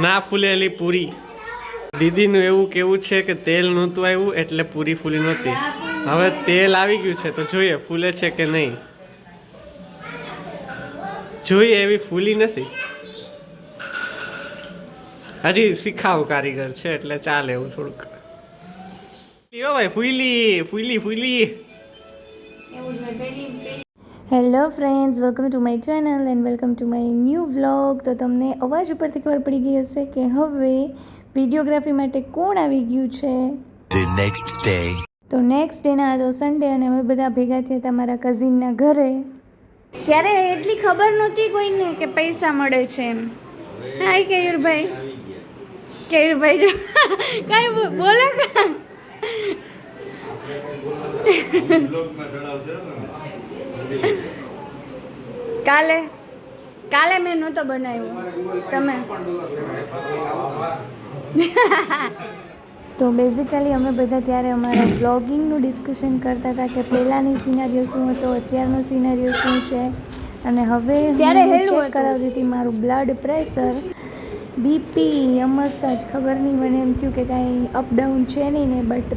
ના ફૂલેલી પૂરી. દીદીનું એવું કેવું છે કે તેલ નહોતું આવ્યું એટલે પૂરી ફૂલી નહોતી. હવે તેલ આવી ગયું છે તો જોઈએ ફૂલે છે કે નહીં. જોઈએ એવી ફૂલી નથી. હજી શીખાવ કારીગર છે એટલે ચાલે એવું થોડુંક. ભાઈ ફૂલી ફૂલી ફૂલી. Hello friends, welcome to my channel and welcome to my new vlog. તો તમને અવાજ ઉપરથી ખબર પડી ગઈ હશે કે હવે વિડીયોગ્રાફી માટે કોણ આવી ગયું છે. તો નેક્સ્ટ ડેના હતો સન્ડે અને અમે બધા ભેગા થયા હતા મારા કઝિનના ઘરે. ત્યારે એટલી ખબર નહોતી કોઈને કે પૈસા મળે છે એમ. હાય કેયુરભાઈ. કેયુરભાઈ જો કાંઈ બોલો કા. કાલે મેં નહોતો બનાવ્યો તમે. તો બેઝિકલી અમે બધા ત્યારે અમારા બ્લોગિંગનું ડિસ્કશન કરતા હતા કે પહેલાંની સિનારીઓ શું હતો, અત્યારનો સિનારીઓ શું છે. અને હવે ત્યારે ચેક કરાવતી હતી મારું બ્લડ પ્રેશર, બીપી. મસ્ત જ ખબર નહીં, મને એમ થયું કે કાંઈ અપડાઉન છે નહીં ને, બટ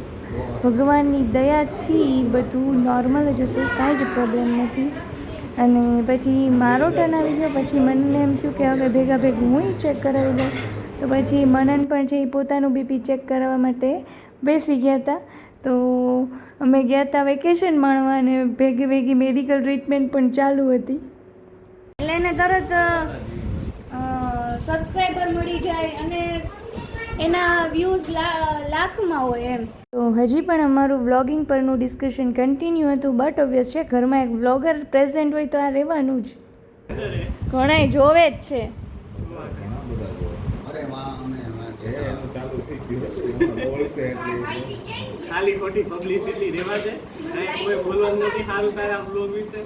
ભગવાનની દયાથી બધું નોર્મલ જ હતું, કાંઈ જ પ્રોબ્લેમ નથી. અને પછી મારો ટર્ન આવી ગયો. પછી મને એમ થયું કે હવે ભેગા ભેગું હું ચેક કરાવી દઉં. તો પછી મનન પણ છે એ પોતાનું બીપી ચેક કરાવવા માટે બેસી ગયા હતા. તો અમે ગયા હતા વેકેશન માણવા અને ભેગી ભેગી મેડિકલ ટ્રીટમેન્ટ પણ ચાલુ હતી. એટલે એને તરત સબસ્ક્રાઈબર મળી જાય અને એના વ્યૂઝ લાખમાં હોય એમ. તો હજી પણ અમારું વ્લોગિંગ પરનું ડિસ્કશન કન્ટિન્યુ હતું. બટ ઓબ્વિયસ છે ઘરમાં એક વ્લોગર પ્રેઝન્ટ હોય તો આ રહેવાનું જ. ઘણાય જોવે જ છે. ખાલી ખોટી પબ્લિસિટી રહેવા દે. કોઈ બોલવાનું નથી સારું તારા બ્લોગ વિશે.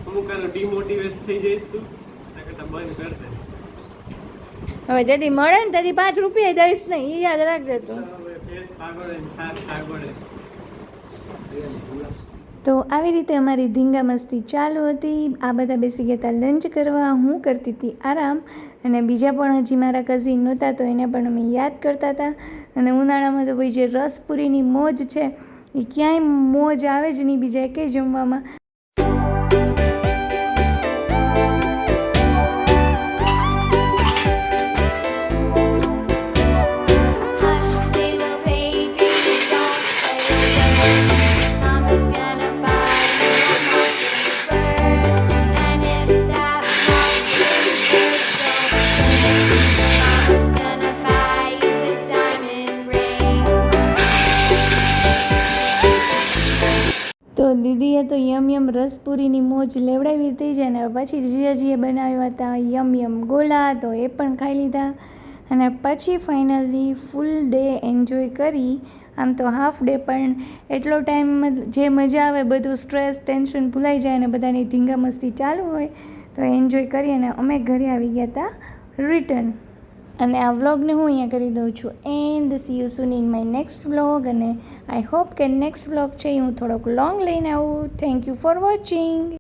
અમુક ડિમોટિવેટ થઈ જઈશ તું. બંધ કર દે. હવે જેથી મળે ને તેથી 5 રૂપિયા દઈશ નહીં, એ યાદ રાખજે તું. તો આવી રીતે અમારી ધીંગા મસ્તી ચાલુ હતી. આ બધા બેસી ગયા હતા લંચ કરવા, હું કરતી હતી આરામ. અને બીજા પણ હજી મારા કઝિન નહોતા તો એને પણ અમે યાદ કરતા હતા. અને ઉનાળામાં તો ભાઈ જે રસપુરીની મોજ છે એ ક્યાંય મોજ આવે જ નહીં બીજા એકે જમવામાં. તો દીદીએ તો યમ રસપુરીની મોજ લેવડાવી હતી જ. અને પછી જીજાજીએ બનાવ્યા હતા યમ ગોલા, તો એ પણ ખાઈ લીધા. અને પછી ફાઇનલી ફૂલ ડે એન્જોય કરી. આમ તો હાફ ડે પણ એટલો ટાઈમ જે મજા આવે, બધું સ્ટ્રેસ ટેન્શન ભૂલાઈ જાય અને બધાની ધીંગા મસ્તી ચાલુ હોય તો એન્જોય કરી અને અમે ઘરે આવી ગયા હતા રિટર્ન. અને આ વ્લોગને હું અહીંયા કરી દઉં છું and C you soon in my next vlog. અને આઈ હોપ કે નેક્સ્ટ વ્લોગ છે એ હું થોડોક લોંગ લઈને આવું. Thank you for watching.